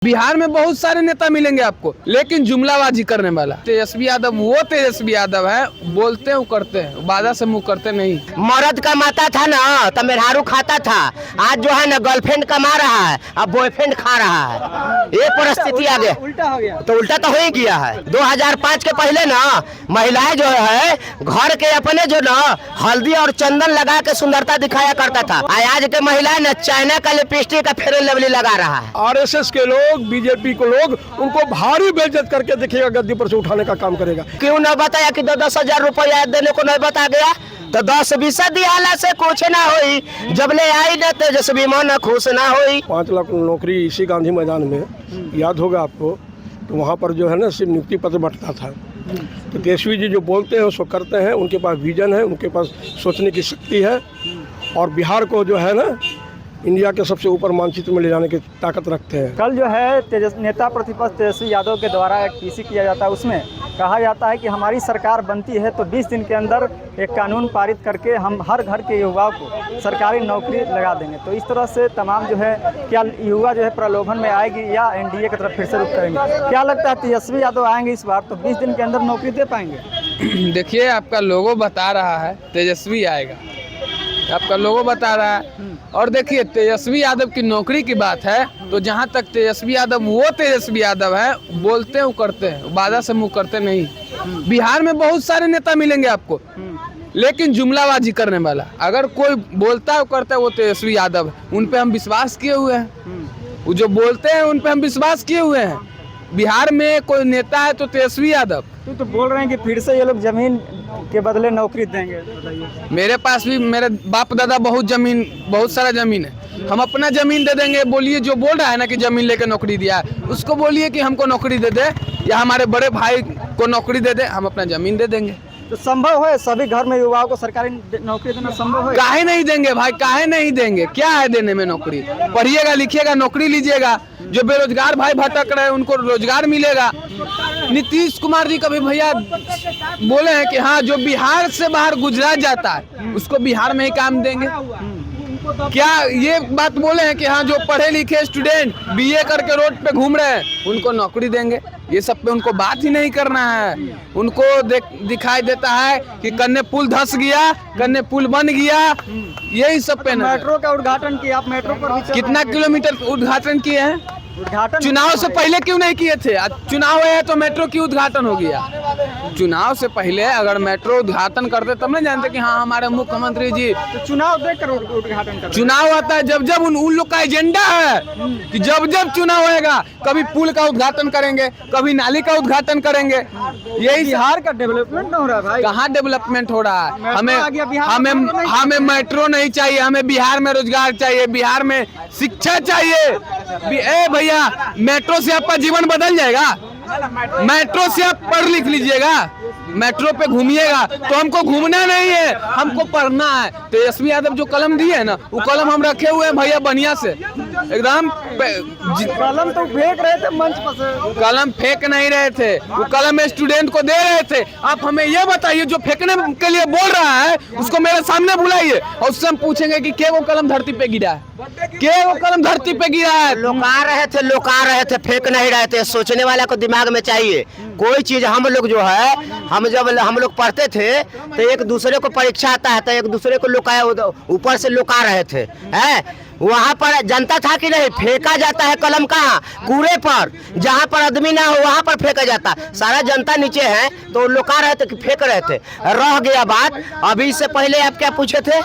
बिहार में बहुत सारे नेता मिलेंगे आपको, लेकिन जुमलाबाजी करने वाला तेजस्वी यादव वो तेजस्वी यादव है, बोलते हैं करते हैं, वादा से मुंह करते नहीं। मर्द कमाता था ना तो मेहरारू खाता था, आज जो है ना गर्लफ्रेंड कमा रहा है, अब बॉयफ्रेंड खा रहा है। ये परिस्थिति आ गया, उल्टा हो गया। तो उल्टा तो हो ही गया है। 2005 के पहले ना महिलाएं जो है घर के अपने जो ना हल्दी और चंदन लगा के सुंदरता दिखाया करता था, आज के महिलाएं ना चाइना का लिपस्टिक का फेयर लवली लगा रहा है। आरएसएस के लोग, बीजेपी को लोग उनको भारी बेइज्जत करके देखिएगा, गद्दी पर से उठाने का काम करेगा। क्यों न बताया कि 10 हजार रुपया देने को नहीं बता गया, तो 10-20 दियाला से कुछ ना होई, जब ले आई न तेजस्वी मन खुश ना होई। 5 लाख नौकरी इसी गांधी मैदान में, याद होगा आपको, तो वहाँ पर जो है ना सिर्फ नियुक्ति पत्र बंटता था। तो तेजस्वी जी जो बोलते हैं उसको करते हैं, उनके पास विजन है, उनके पास सोचने की शक्ति है, और बिहार को जो है ना इंडिया के सबसे ऊपर मानचित्र में ले जाने की ताकत रखते हैं। कल जो है नेता प्रतिपक्ष तेजस्वी यादव के द्वारा एक पीसी किया जाता है, उसमें कहा जाता है कि हमारी सरकार बनती है तो 20 दिन के अंदर एक कानून पारित करके हम हर घर के युवाओं को सरकारी नौकरी लगा देंगे। तो इस तरह से तमाम जो है क्या युवा जो है प्रलोभन में आएगी या एनडीए की तरफ फिर से रुख करेंगे? क्या लगता है तेजस्वी यादव आएंगे इस बार तो 20 दिन के अंदर नौकरी दे पाएंगे? देखिए, आपका लोगो बता रहा है तेजस्वी आएगा, आपका लोगो बता रहा है। और देखिए, तेजस्वी यादव की नौकरी की बात है तो जहां तक तेजस्वी यादव वो तेजस्वी यादव है, बोलते हैं करते हैं, वादा से मुंह करते नहीं। बिहार में बहुत सारे नेता मिलेंगे आपको, लेकिन जुमलाबाजी करने वाला अगर कोई बोलता है करता है वो तेजस्वी यादव है। उन पे हम विश्वास किए हुए हैं, वो जो बोलते हैं उन पे हम विश्वास किए हुए हैं। बिहार में कोई नेता है तो तेजस्वी यादव। तो बोल रहे हैं कि फिर से ये लोग जमीन के बदले नौकरी देंगे, बताइए। मेरे पास भी मेरे बाप दादा बहुत सारा जमीन है, हम अपना जमीन दे देंगे। बोलिए, जो बोल रहा है ना कि जमीन लेकर नौकरी दिया है, उसको बोलिए कि हमको नौकरी दे दे, या हमारे बड़े भाई को नौकरी दे दे, हम अपना जमीन दे देंगे। तो संभव है सभी घर में युवाओं को सरकारी नौकरी देना संभव है? काहे नहीं देंगे भाई, काहे नहीं देंगे? क्या है देने में नौकरी? पढ़िएगा, लिखिएगा, नौकरी लीजिएगा। जो बेरोजगार भाई भटक रहे हैं उनको रोजगार मिलेगा। नीतीश कुमार जी कभी भैया बोले हैं कि हाँ, जो बिहार से बाहर गुजरात जाता है उसको बिहार में ही काम देंगे? क्या ये बात बोले हैं कि हाँ, जो पढ़े लिखे स्टूडेंट बीए करके रोड पे घूम रहे हैं उनको नौकरी देंगे? ये सब पे उनको बात ही नहीं करना है। उनको दिखाई देता है कि कन्ने पुल धस गया, कन्ने पुल बन गया, यही सब पे। मेट्रो का उद्घाटन किया, आप मेट्रो पर भी कितना किलोमीटर उद्घाटन किए हैं? उद्घाटन चुनाव से पहले क्यों नहीं किए थे? आज चुनाव है तो मेट्रो की उद्घाटन हो गया। चुनाव से पहले अगर मेट्रो उद्घाटन करते तब नहीं जानते कि हाँ, हमारे मुख्यमंत्री जी। तो चुनाव देखकर उद्घाटन करते। चुनाव आता है जब जब उन लोग का एजेंडा है कि जब जब चुनाव होएगा कभी पुल का उद्घाटन करेंगे, कभी नाली का उद्घाटन करेंगे। यही बिहार का डेवलपमेंट हो रहा है भाई। कहाँ डेवलपमेंट हो रहा है? हमें मेट्रो नहीं चाहिए, हमें बिहार में रोजगार चाहिए, बिहार में शिक्षा चाहिए। ए भैया, मेट्रो से आपका जीवन बदल जाएगा। मेट्रो से आप पढ़ लिख लीजिएगा, मेट्रो पे घूमिएगा। तो हमको घूमना नहीं है, हमको पढ़ना है। तेजस्वी यादव जो कलम दिए है ना, वो कलम हम रखे हुए हैं भैया बढ़िया से एकदम। कलम तो फेंक रहे थे मंच पर से। कलम फेंक नहीं रहे थे, वो कलम स्टूडेंट को दे रहे थे। आप हमें ये बताइए, जो फेंकने के लिए बोल रहा है उसको मेरे सामने बुलाइए और उससे हम पूछेंगे कि क्या वो कलम धरती पे गिरा है, क्या वो कलम धरती पे गिरा है? लोका रहे थे, फेंक नहीं रहे थे। सोचने वाला को दिमाग में चाहिए कोई चीज। हम लोग जो है, जब हम लोग पढ़ते थे तो एक दूसरे को परीक्षा आता है तो एक दूसरे को लुकाया, ऊपर से लुका रहे थे। वहाँ पर जनता था कि नहीं? फेंका जाता है कलम कहाँ? कूड़े पर, जहाँ पर आदमी ना हो वहाँ पर फेंका जाता। सारा जनता नीचे है तो लुका रहे थे कि फेंक रहे थे। रह गया बात। अभी इससे पहले आप क्या पूछे थे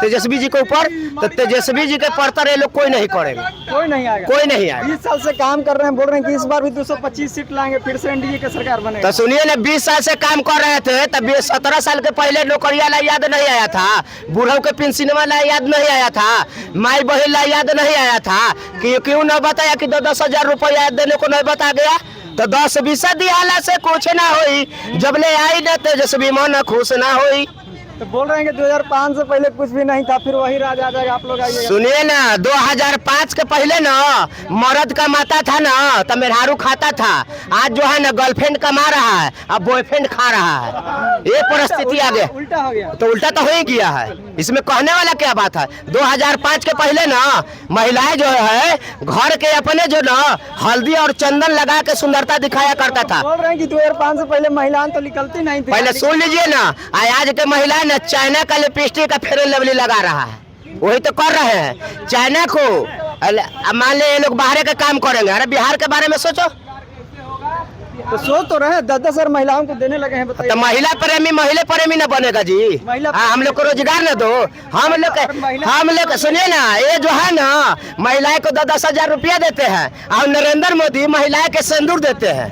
तेजस्वी जी के ऊपर? तो तेजस्वी जी के पढ़ता रहे लोग कोई नहीं करेंगे, कोई नहीं आएगा। 20 साल से काम कर रहे हैं, बोल रहे हैं कि इस बार भी 225 सीट लाएंगे, फिर से एनडीए की सरकार बनेगी। तो सुनिए ना, 20 साल से काम कर रहे थे तब 17 साल के पहले नौकरिया ला याद नहीं आया था? बूढ़ों के पेंशन वाला याद नहीं आया था? माई बहन ला याद नहीं आया था? कि क्यों न बताया कि 10 हजार रुपया देने को नहीं बता गया? तो 10-20 दियाला से कुछ ना होई, जब ले आई न तेजस्वी मन खुश ना होई। तो बोल रहे हैं कि 2005 से पहले कुछ भी नहीं था, फिर वही राज आ जाएगा, आप लोग आइएगा। सुनिए ना, 2005 के पहले ना मर्द कमाता था ना तो मेहरारू खाता था। आज जो है ना गर्लफ्रेंड कमा रहा है, अब बॉयफ्रेंड खा रहा है। ये परिस्थिति आ गया, उल्टा हो गया। तो उल्टा तो हो ही गया है। इसमें कहने वाला क्या बात है? 2005 के पहले ना महिलाएं जो है घर के अपने जो ना हल्दी और चंदन लगा के सुंदरता दिखाया करता था। बोल रहे हैं कि 2005 से पहले महिलाएं तो निकलती नहीं थी। पहले सुन लीजिए ना, आज के महिलाएं ना चाइना का लिपस्टिक का फेयर लवली लगा रहा है, वही तो कर रहे हैं चाइना को। मान ले ये लोग बाहर का काम करेंगे, अरे बिहार के बारे में सोचो। तो सोच तो रहे 10-10 महिलाओं को देने लगे हैं, बताइए। तो महिला प्रेमी न बनेगा जी। हम लोग को रोजगार न दो। हम लोग सुनिए ना, ये जो है ना महिलाएं को 10-10 हजार रुपया देते हैं और नरेंद्र मोदी महिलाएं के सिंदूर देते हैं।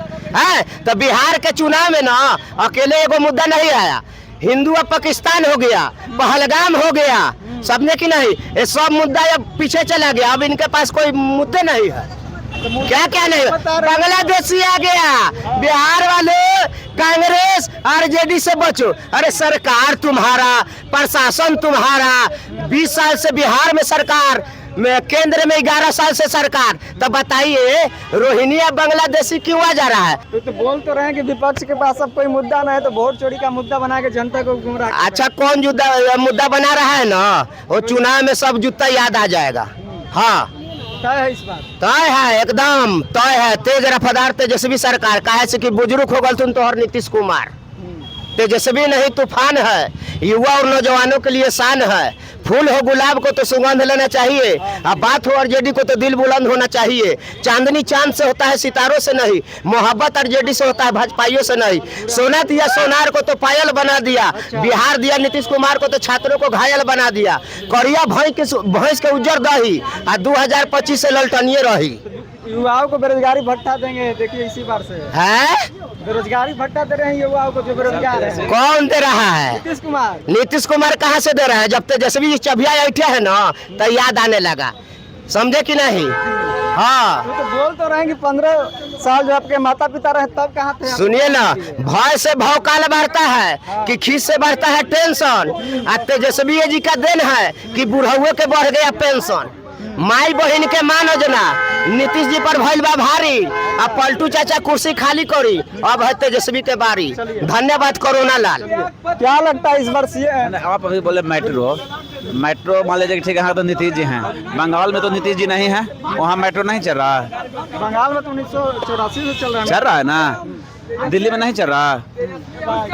तो बिहार के चुनाव में ना अकेले एगो मुद्दा नहीं आया, हिंदू अब पाकिस्तान हो गया, पहलगाम हो गया, सबने की नहीं, ये सब मुद्दा अब पीछे चला गया। अब इनके पास कोई मुद्दे नहीं है। क्या क्या नहीं, बांग्लादेशी आ गया। बिहार वाले कांग्रेस आरजेडी से बचो। अरे सरकार तुम्हारा, प्रशासन तुम्हारा, 20 साल से बिहार में सरकार, में केंद्र में 11 साल से सरकार, तो बताइए रोहिंग्या बांग्लादेशी क्यों आ जा रहा है? तो बोल तो रहे हैं कि विपक्ष के पास अब कोई मुद्दा ना है, तो वोट चोरी का मुद्दा बना के जनता को गुमराह। अच्छा, कौन मुद्दा बना रहा है ना, वो चुनाव में सब जूता याद आ जाएगा। हाँ, तय है इस बार, तय है, एकदम तय है। तेज रफ्तार तेजस्वी सरकार, काहे से कि बुजुर्ग हो गल तुम तो, और नीतीश कुमार तेजस्वी नहीं तूफान है, युवा और नौजवानों के लिए शान है। फूल हो गुलाब को तो सुगंध लेना चाहिए, अब बात हो आरजेडी को तो दिल बुलंद होना चाहिए। चांदनी चांद से होता है, सितारों से नहीं। मोहब्बत आरजेडी से होता है, भाजपाइयों से नहीं। सोना दिया सोनार को तो पायल बना दिया, बिहार दिया नीतीश कुमार को तो छात्रों को घायल बना दिया। करिया भैंस के उज्जर दही और 2025 से ललटनिए रही। युवाओं को बेरोजगारी भत्ता देंगे, देखिए इसी बार से है बेरोजगारी भत्ता दे रहे हैं युवाओं को जो बेरोजगार है। कौन दे रहा है? नीतीश कुमार कहाँ से दे रहा है? जब तेजस्वी चबिया बैठे है ना तो याद आने लगा, समझे कि नहीं? हाँ, तो बोल तो रहे हैं कि 15 साल जो आपके माता पिता रहे तब कहाँ थे? सुनिए ना, भय से भौकाल बढ़ता है कि खींच से बढ़ता है टेंशन। और तेजस्वी जी का देन है कि बुढ़ाओं के बढ़ गया पेंशन। माई बहन के मान योजना नीतीश जी पर भइल बा भारी, अब पलटू चाचा कुर्सी खाली करी, अब है तेजस्वी के बारी। धन्यवाद कोरोना लाल। क्या लगता है इस बार आप अभी बोले मेट्रो मान लीजिए ठीक है, हाँ तो नीतीश जी हैं। बंगाल में तो नीतीश जी नहीं है, वहाँ मेट्रो नहीं चल रहा है। बंगाल में तो 1984 से चल रहा है ना, दिल्ली में नहीं चल रहा।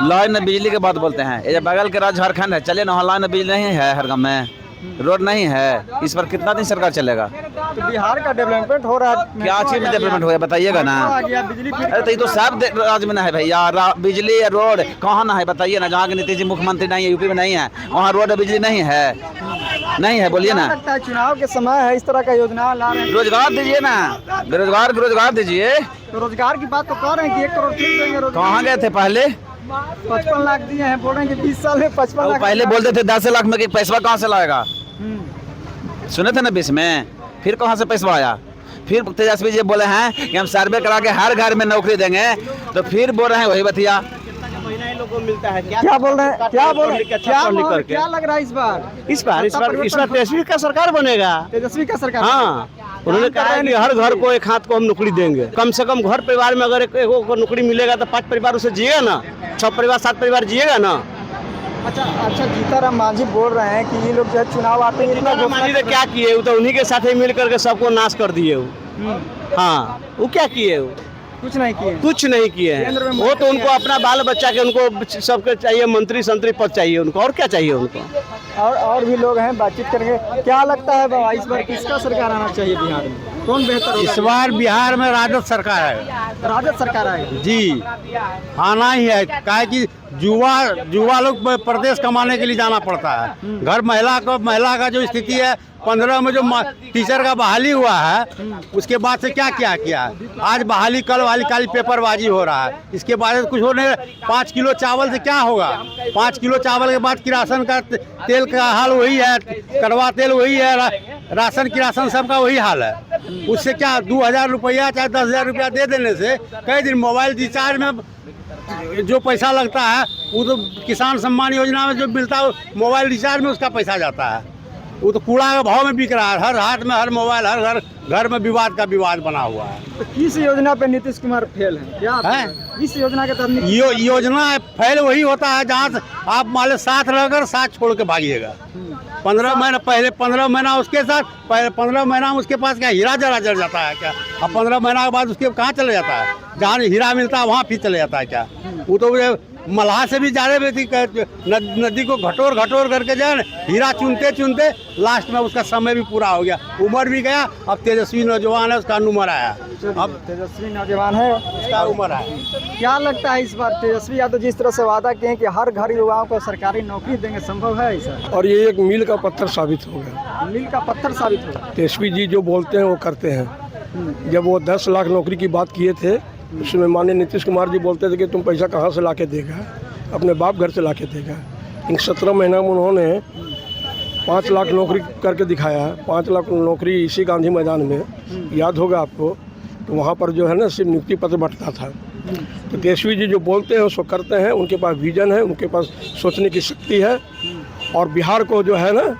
लाइन बिजली के बात बोलते हैं, ये बगल के राज्य झारखंड है, चलिए ना, लाइन बिजली नहीं है, हर गाँव में रोड नहीं है। इस पर कितना दिन सरकार चलेगा? तो बिहार का डेवलपमेंट हो रहा है, क्या चीज में डेवलपमेंट हो गया बताइए ना। अरे तो ये तो सब राज्य में ना है भैया, बिजली या रोड कहाँ ना है बताइए ना। जहाँ के नीतीश जी मुख्यमंत्री नहीं है, यूपी में नहीं है, वहाँ रोड और बिजली नहीं है, बोलिए ना। चुनाव के समय है, इस तरह का योजना ला रहे हैं। रोजगार दीजिए ना, रोजगार दीजिए। तो रोजगार की बात तो कर रहे हैं कि 1 करोड़ देंगे। कहाँ गए थे पहले? 55 लाख दिए हैं, बोल रहे हैं कि 20 साल में 55 लाख। पहले बोलते थे 10 लाख में, कि पैसा कहाँ से लाएगा? सुने थे ना बीच में, फिर कहाँ से पैसा आया? फिर तेजस्वी जी बोले हैं कि हम सर्वे करा के हर घर में नौकरी देंगे, तो फिर बोल रहे हैं वही बतिया। क्या बोल रहे हैं? क्या लग रहा है इस बार तेजस्वी का सरकार बनेगा। तेजस्वी का सरकार? हाँ, उन्होंने कहा है कि हर घर को एक हाथ को हम नौकरी देंगे। कम से कम घर परिवार में अगर एक को नौकरी मिलेगा तो 5 परिवार उसे जिएगा ना, 6 परिवार 7 परिवार जिएगा ना। अच्छा, जीताराम मांझी बोल रहे हैं कि ये लोग जो है चुनाव आते हैं, इतना मांझी ने क्या किए? तो उन्हीं के साथ ही मिल करके सबको नाश कर दिए। हाँ, वो क्या किए? कुछ नहीं किए हैं। वो तो उनको अपना बाल बच्चा के उनको सबके चाहिए, मंत्री संतरी पद चाहिए उनको, और क्या चाहिए उनको। और भी लोग हैं, बातचीत करेंगे। क्या लगता है बाबा, इस बार किसका सरकार आना चाहिए बिहार में? कौन बेहतर होगा? इस बार बिहार में राजद सरकार है। राजद सरकार आएगी जी, आना ही है। काहे कि युवा लोग प्रदेश कमाने के लिए जाना पड़ता है। घर महिला का जो स्थिति है, 15 में जो टीचर का बहाली हुआ है, उसके बाद से क्या किया। आज बहाली, कल पेपरबाजी हो रहा है। इसके बाद कुछ होने, 5 किलो चावल से क्या होगा? 5 किलो चावल के बाद किरासन का तेल का हाल वही है, कड़वा तेल वही है, राशन किरासन सबका वही हाल है। उससे क्या 2000 रुपया चाहे 10,000 रुपया दे देने से कई दिन मोबाइल रिचार्ज में जो पैसा लगता है वो तो किसान सम्मान योजना में जो मिलता है मोबाइल रिचार्ज में उसका पैसा जाता है। वो तो कूड़ा का भाव में बिक रहा है, हर हाथ में हर मोबाइल, हर घर में विवाद का विवाद बना हुआ है। तो किस योजना पे नीतीश कुमार फेल है क्या है? इस योजना के तहत योजना फैल वही होता है जहाँ से आप मान लो साथ रहकर साथ छोड़ के भागिएगा। 15 महीना पहले 15 महीना उसके साथ, 15 महीना में उसके पास क्या हीरा जरा जल जाता है क्या? अब 15 महीना के बाद उसके कहाँ चले जाता है? जहाँ हीरा मिलता है वहाँ फिर चले जाता है क्या? वो तो मल्लाह से भी ज्यादा नदी को घटोर घटोर करके जो है हीरा चुनते चुनते लास्ट में उसका समय भी पूरा हो गया, उम्र भी गया। अब तेजस्वी नौजवान है, उसका उम्र आया, अब तेजस्वी नौजवान है, उसका उम्र आया। क्या लगता है इस बार तेजस्वी यादव जिस तरह से वादा किए हैं कि हर घर युवाओं को सरकारी नौकरी देंगे, संभव है ऐसा? और ये एक मील का पत्थर साबित हो गया। मील का पत्थर साबित होगा। तेजस्वी जी जो बोलते हैं वो करते हैं। जब वो 10 लाख नौकरी की बात किए थे उसमें माननीय नीतीश कुमार जी बोलते थे कि तुम पैसा कहाँ से ला के देगा, अपने बाप घर से ला के देगा। इन 17 महीना में उन्होंने 5 लाख नौकरी करके दिखाया। 5 लाख नौकरी इसी गांधी मैदान में, याद होगा आपको, तो वहाँ पर जो है ना सिर्फ नियुक्ति पत्र बंटता था। तो तेजस्वी जी जो बोलते हैं उसको करते हैं। उनके पास विजन है, उनके पास सोचने की शक्ति है और बिहार को जो है ना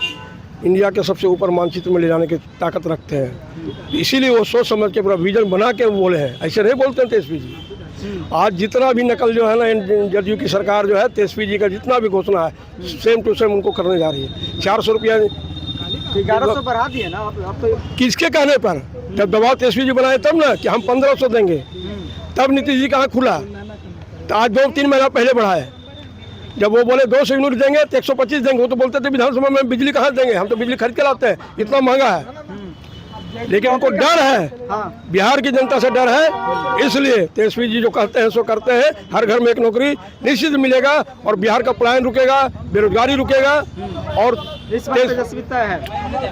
इंडिया के सबसे ऊपर मानचित्र में ले जाने की ताकत रखते हैं। इसीलिए वो सोच समझ के पूरा विजन बना के बोले हैं, ऐसे नहीं बोलते हैं तेजस्वी जी। आज जितना भी नकल जो है ना जदयू की सरकार जो है तेजस्वी जी का जितना भी घोषणा है सेम टू सेम उनको करने जा रही है। 400 रुपया 1100 बढ़ा दिए ना अब तो। किसके कहने पर? जब दबाव तेजस्वी जी बनाए तब ना कि हम 1500 देंगे, तब नीतीश जी कहाँ खुला। तो आज 2-3 महीना पहले बढ़ाए। जब वो बोले 200 यूनिट देंगे तो 125 देंगे, वो तो बोलते थे विधानसभा में बिजली कहाँ देंगे, हम तो बिजली खरीद के लाते हैं, इतना महंगा है। लेकिन उनको डर है, बिहार की जनता से डर है, इसलिए तेजस्वी जी जो कहते हैं सो करते हैं। हर घर में एक नौकरी निश्चित मिलेगा और बिहार का पलायन रुकेगा, बेरोजगारी रुकेगा। और इस बार तेजस्वी तय है,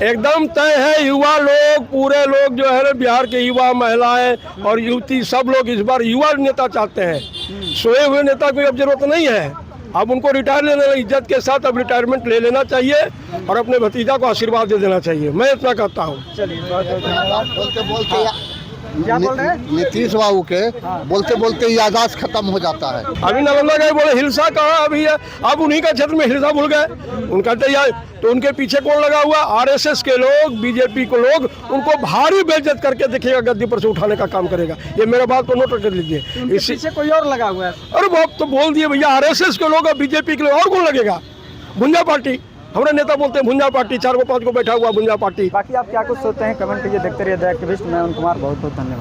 एकदम तय है। युवा लोग, पूरे लोग जो है बिहार के युवा, महिलाएं और युवती सब लोग इस बार युवा नेता चाहते हैं। सोए हुए नेता की अब जरूरत नहीं है। अब उनको रिटायर लेने, इज्जत के साथ अब रिटायरमेंट ले लेना चाहिए और अपने भतीजा को आशीर्वाद दे देना चाहिए। मैं इतना कहता हूँ। चलिए बोलते बोलते क्या बोल रहे हैं? नीतीश बाबू के बोलते बोलते यादाश्त खत्म हो जाता है। अभी नालंदा गए, बोले हिलसा कहाँ अभी है, अब उन्हीं का क्षेत्र में हिलसा भूल गए। उनका तो उनके पीछे कौन लगा हुआ? आरएसएस के लोग, बीजेपी के लोग उनको भारी बेइज्जत करके देखिएगा, गद्दी पर से उठाने का काम करेगा। ये मेरा बात को नोट कर लीजिए। इसी पीछे कोई और लगा हुआ है। अरे वो तो बोल दिए भैया, आरएसएस के लोग और बीजेपी के लोग, और कौन लगेगा? भुंजा पार्टी, हमारे नेता बोलते हैं भुंजा पार्टी, 4 को 5 को बैठा हुआ भुंजा पार्टी। बाकी आप क्या कुछ सोचते हैं कमेंट कीजिए। देखते रहिए द एक्टिविस्ट। मैं उन कुमार, बहुत बहुत धन्यवाद।